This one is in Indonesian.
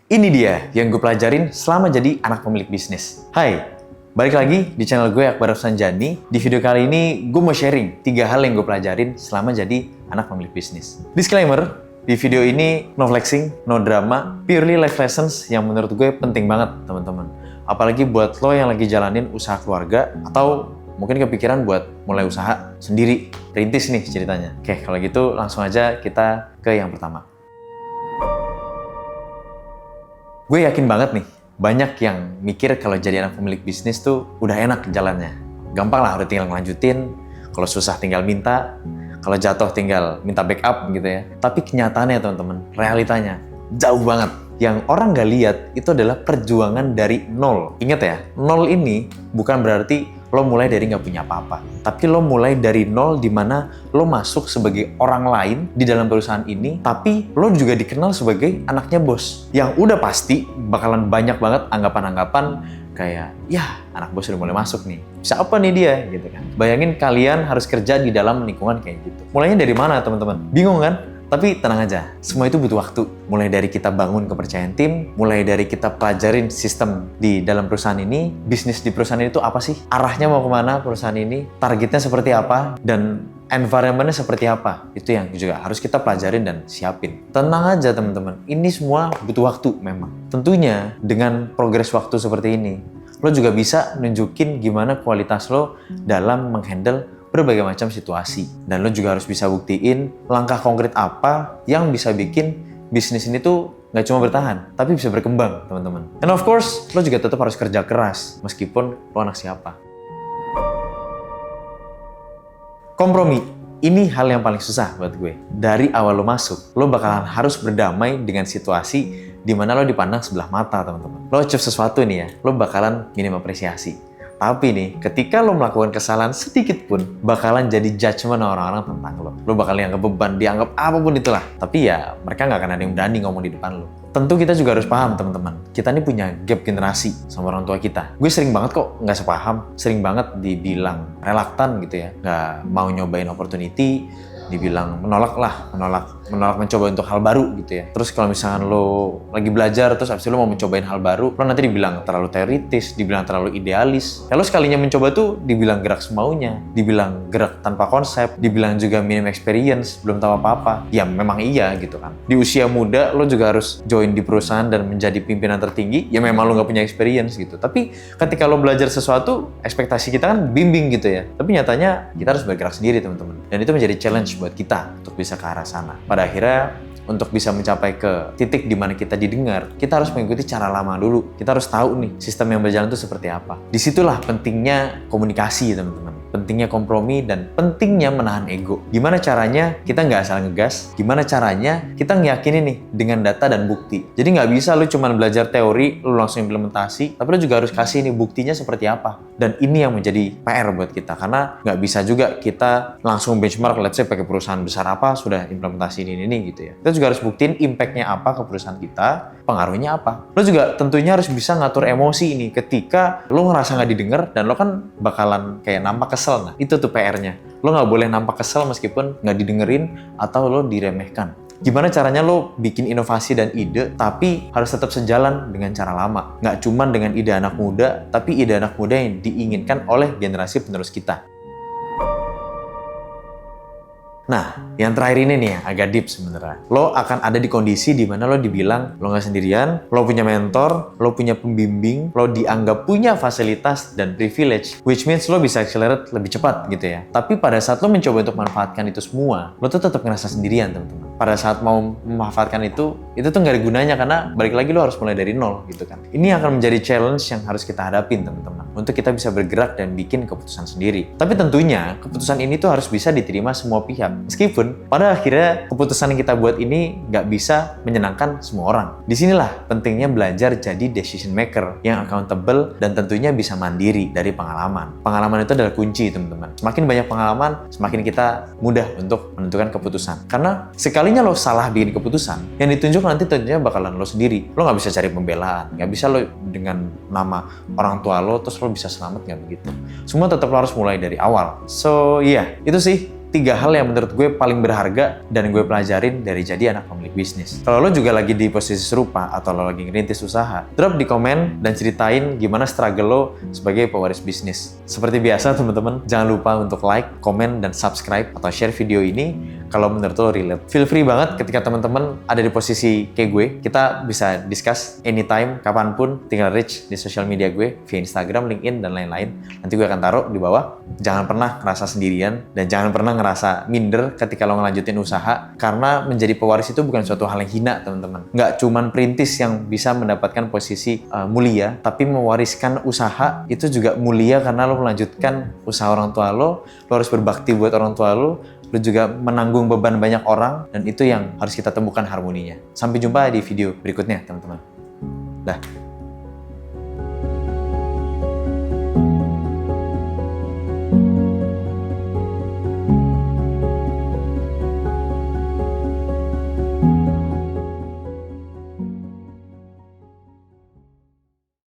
Ini dia yang gue pelajarin selama jadi anak pemilik bisnis. Hai, balik lagi di channel gue Akbar Rafsanjani. Di video kali ini gue mau sharing 3 hal yang gue pelajarin selama jadi anak pemilik bisnis. Disclaimer, di video ini no flexing, no drama, purely life lessons yang menurut gue penting banget teman-teman. Apalagi buat lo yang lagi jalanin usaha keluarga atau mungkin kepikiran buat mulai usaha sendiri, rintis nih ceritanya. Oke, kalau gitu langsung aja kita ke yang pertama. Gue yakin banget nih, banyak yang mikir kalau jadi anak pemilik bisnis tuh udah enak jalannya. Gampang lah, udah tinggal ngelanjutin, kalau susah tinggal minta, kalau jatuh tinggal minta backup gitu ya. Tapi kenyataannya teman-teman, realitanya jauh banget. Yang orang nggak lihat itu adalah perjuangan dari nol. Ingat ya, nol ini bukan berarti lo mulai dari nggak punya apa-apa. Tapi lo mulai dari nol di mana lo masuk sebagai orang lain di dalam perusahaan ini, tapi lo juga dikenal sebagai anaknya bos. Yang udah pasti bakalan banyak banget anggapan-anggapan kayak, ya anak bos udah mulai masuk nih. Bisa apa nih dia? Gitu kan. Bayangin kalian harus kerja di dalam lingkungan kayak gitu. Mulainya dari mana teman-teman? Bingung kan? Tapi tenang aja, semua itu butuh waktu. Mulai dari kita bangun kepercayaan tim, mulai dari kita pelajarin sistem di dalam perusahaan ini, bisnis di perusahaan ini tuh apa sih? Arahnya mau kemana perusahaan ini? Targetnya seperti apa? Dan environment-nya seperti apa? Itu yang juga harus kita pelajarin dan siapin. Tenang aja teman-teman, ini semua butuh waktu memang. Tentunya dengan progres waktu seperti ini, lo juga bisa nunjukin gimana kualitas lo dalam menghandle berbagai macam situasi. Dan lo juga harus bisa buktiin langkah konkret apa yang bisa bikin bisnis ini tuh nggak cuma bertahan, tapi bisa berkembang, teman-teman. And of course, lo juga tetap harus kerja keras, meskipun lo anak siapa. Kompromi, ini hal yang paling susah buat gue. Dari awal lo masuk, lo bakalan harus berdamai dengan situasi di mana lo dipandang sebelah mata, teman-teman. Lo achieve sesuatu nih ya, lo bakalan minim apresiasi. Tapi nih, ketika lo melakukan kesalahan sedikit pun, bakalan jadi judgement orang-orang tentang lo. Lo bakal dianggap beban, dianggap apapun itulah. Tapi ya, mereka nggak akan ada yang berani ngomong di depan lo. Tentu kita juga harus paham, teman-teman. Kita ini punya gap generasi sama orang tua kita. Gue sering banget kok nggak sepaham. Sering banget dibilang relaktan gitu ya. Nggak mau nyobain opportunity, dibilang menolak mencoba untuk hal baru gitu ya. Terus kalau misalkan lo lagi belajar terus abis itu lo mau mencobain hal baru, lo nanti dibilang terlalu teoritis, dibilang terlalu idealis. Ya lo sekalinya mencoba tuh dibilang gerak semaunya, dibilang gerak tanpa konsep, dibilang juga minim experience, belum tahu apa-apa. Ya memang iya gitu kan. Di usia muda lo juga harus join di perusahaan dan menjadi pimpinan tertinggi, ya memang lo nggak punya experience gitu. Tapi ketika lo belajar sesuatu, ekspektasi kita kan bimbing gitu ya. Tapi nyatanya kita harus bergerak sendiri teman-teman. Dan itu menjadi challenge buat kita untuk bisa ke arah sana. Pada akhirnya, untuk bisa mencapai ke titik di mana kita didengar, kita harus mengikuti cara lama dulu. Kita harus tahu nih, sistem yang berjalan itu seperti apa. Disitulah pentingnya komunikasi, teman-teman. Pentingnya kompromi dan pentingnya menahan ego. Gimana caranya kita nggak asal ngegas, gimana caranya kita ngeyakinin nih dengan data dan bukti. Jadi nggak bisa lu cuma belajar teori, lu langsung implementasi, tapi lu juga harus kasih nih buktinya seperti apa. Dan ini yang menjadi PR buat kita, karena nggak bisa juga kita langsung benchmark, let's say pakai perusahaan besar apa, sudah implementasi ini gitu ya. Kita juga harus buktiin impact-nya apa ke perusahaan kita, pengaruhnya apa. Lo juga tentunya harus bisa ngatur emosi ini ketika lo ngerasa nggak didengar dan lo kan bakalan kayak nampak kesel. Nah, itu tuh PR-nya. Lo nggak boleh nampak kesel meskipun nggak didengerin atau lo diremehkan. Gimana caranya lo bikin inovasi dan ide, tapi harus tetap sejalan dengan cara lama. Nggak cuma dengan ide anak muda, tapi ide anak muda yang diinginkan oleh generasi penerus kita. Nah, yang terakhir ini nih agak deep sebenarnya. Lo akan ada di kondisi di mana lo dibilang lo nggak sendirian, lo punya mentor, lo punya pembimbing, lo dianggap punya fasilitas dan privilege, which means lo bisa accelerate lebih cepat gitu ya. Tapi pada saat lo mencoba untuk memanfaatkan itu semua, lo tuh tetap ngerasa sendirian, teman-teman. Pada saat mau memanfaatkan itu tuh nggak ada gunanya karena balik lagi lo harus mulai dari nol gitu kan. Ini akan menjadi challenge yang harus kita hadapin, teman-teman, untuk kita bisa bergerak dan bikin keputusan sendiri. Tapi tentunya keputusan ini tuh harus bisa diterima semua pihak. Meskipun pada akhirnya keputusan yang kita buat ini nggak bisa menyenangkan semua orang. Disinilah pentingnya belajar jadi decision maker yang accountable dan tentunya bisa mandiri dari pengalaman. Pengalaman itu adalah kunci, teman-teman. Semakin banyak pengalaman, semakin kita mudah untuk menentukan keputusan. Karena sekalinya lo salah bikin keputusan, yang ditunjuk nanti tentunya bakalan lo sendiri. Lo nggak bisa cari pembelaan, nggak bisa lo dengan nama orang tua lo terus lo bisa selamat, nggak begitu. Semua tetap lo harus mulai dari awal. So iya, itu sih 3 hal yang menurut gue paling berharga dan gue pelajarin dari jadi anak pemilik bisnis. Kalau lo juga lagi di posisi serupa atau lo lagi ngerintis usaha, drop di komen dan ceritain gimana struggle lo sebagai pewaris bisnis. Seperti biasa teman-teman, jangan lupa untuk like, komen, dan subscribe atau share video ini kalau menurut lo relate. Feel free banget ketika teman-teman ada di posisi kayak gue, kita bisa discuss anytime, kapanpun, tinggal reach di sosial media gue, via Instagram, LinkedIn, dan lain-lain. Nanti gue akan taruh di bawah. Jangan pernah ngerasa sendirian, dan jangan pernah ngerasa minder ketika lo ngelanjutin usaha, karena menjadi pewaris itu bukan suatu hal yang hina, teman-teman. Nggak cuman perintis yang bisa mendapatkan posisi mulia, tapi mewariskan usaha itu juga mulia karena lo melanjutkan usaha orang tua lo harus berbakti buat orang tua lo juga menanggung beban banyak orang, dan itu yang harus kita temukan harmoninya. Sampai jumpa di video berikutnya, teman-teman. Dah.